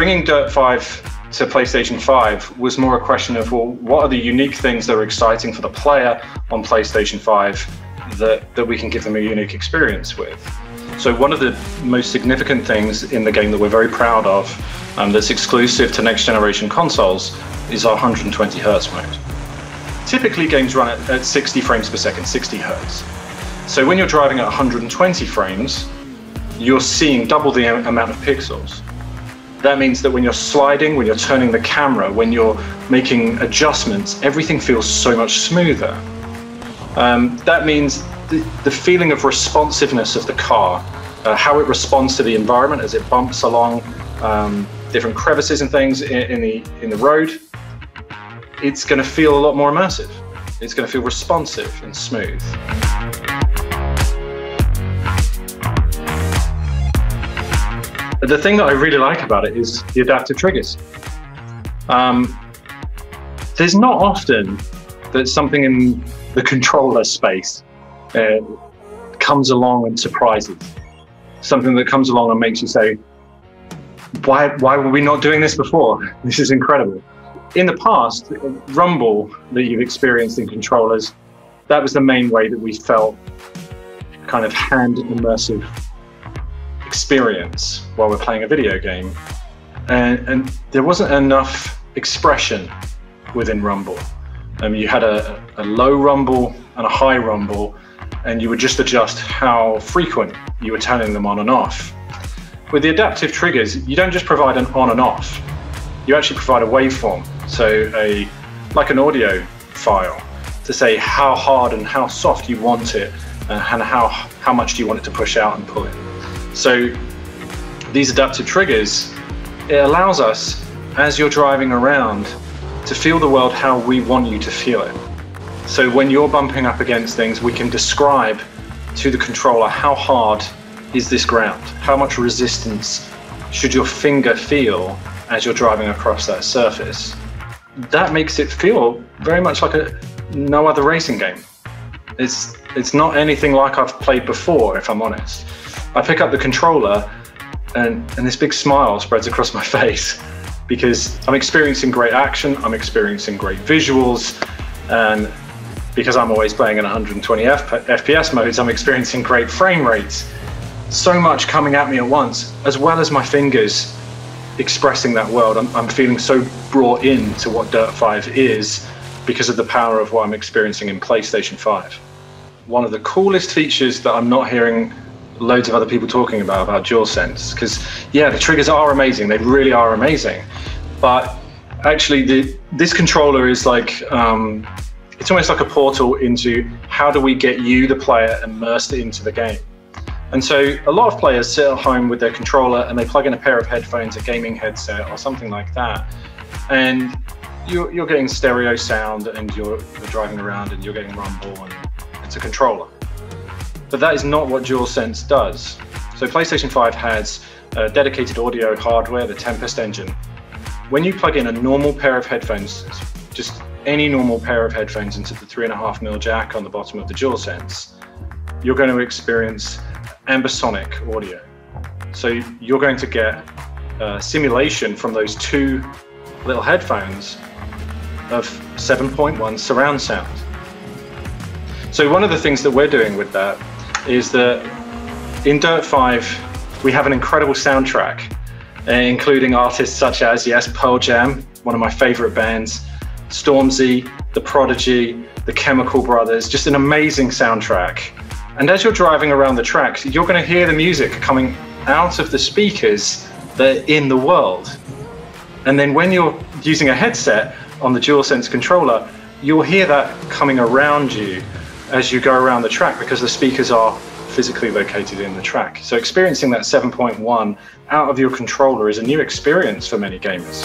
bringing Dirt 5 to PlayStation 5 was more a question of, well, what are the unique things that are exciting for the player on PlayStation 5 that we can give them a unique experience with. So one of the most significant things in the game that we're very proud of, that's exclusive to next generation consoles, is our 120 Hertz mode. Typically games run at 60 frames per second, 60 Hertz. So when you're driving at 120 frames, you're seeing double the amount of pixels. That means that when you're sliding, when you're turning the camera, when you're making adjustments, everything feels so much smoother. That means the feeling of responsiveness of the car, how it responds to the environment as it bumps along different crevices and things in the road, it's going to feel a lot more immersive. It's going to feel responsive and smooth. The thing that I really like about it is the adaptive triggers. There's not often that something in the controller space comes along and surprises. Something that comes along and makes you say, why were we not doing this before? This is incredible. In the past, rumble that you've experienced in controllers, that was the main way that we felt kind of hand immersive experience while we're playing a video game, and there wasn't enough expression within rumble. You had a low rumble and a high rumble, and you would just adjust how frequent you were turning them on and off. With the adaptive triggers, you don't just provide an on and off, you actually provide a waveform, so like an audio file, to say how hard and how soft you want it, and how much do you want it to push out and pull in. So these adaptive triggers, it allows us, as you're driving around, to feel the world how we want you to feel it. So when you're bumping up against things, we can describe to the controller how hard is this ground? How much resistance should your finger feel as you're driving across that surface? That makes it feel very much like no other racing game. It's not anything like I've played before, if I'm honest. I pick up the controller and this big smile spreads across my face because I'm experiencing great action, I'm experiencing great visuals, and because I'm always playing in 120 FPS modes, I'm experiencing great frame rates. So much coming at me at once, as well as my fingers expressing that world. I'm feeling so brought in to what Dirt 5 is because of the power of what I'm experiencing in PlayStation 5. One of the coolest features that I'm not hearing loads of other people talking about DualSense, because yeah, the triggers are amazing, they really are amazing, but actually this controller is like, it's almost like a portal into how do we get you, the player, immersed into the game. And so a lot of players sit at home with their controller and they plug in a pair of headphones, a gaming headset or something like that, and you're getting stereo sound and you're driving around and you're getting rumble and it's a controller. But that is not what DualSense does. So PlayStation 5 has dedicated audio hardware, the Tempest engine. When you plug in a normal pair of headphones, just any normal pair of headphones into the 3.5mm jack on the bottom of the DualSense, you're going to experience ambisonic audio. So you're going to get simulation from those two little headphones of 7.1 surround sound. So one of the things that we're doing with that is that in Dirt 5 we have an incredible soundtrack, including artists such as, yes, Pearl Jam, one of my favorite bands, Stormzy, The Prodigy, The Chemical Brothers, just an amazing soundtrack. And as you're driving around the tracks, you're going to hear the music coming out of the speakers that are in the world. And then when you're using a headset on the DualSense controller, you'll hear that coming around you as you go around the track because the speakers are physically located in the track. So experiencing that 7.1 out of your controller is a new experience for many gamers.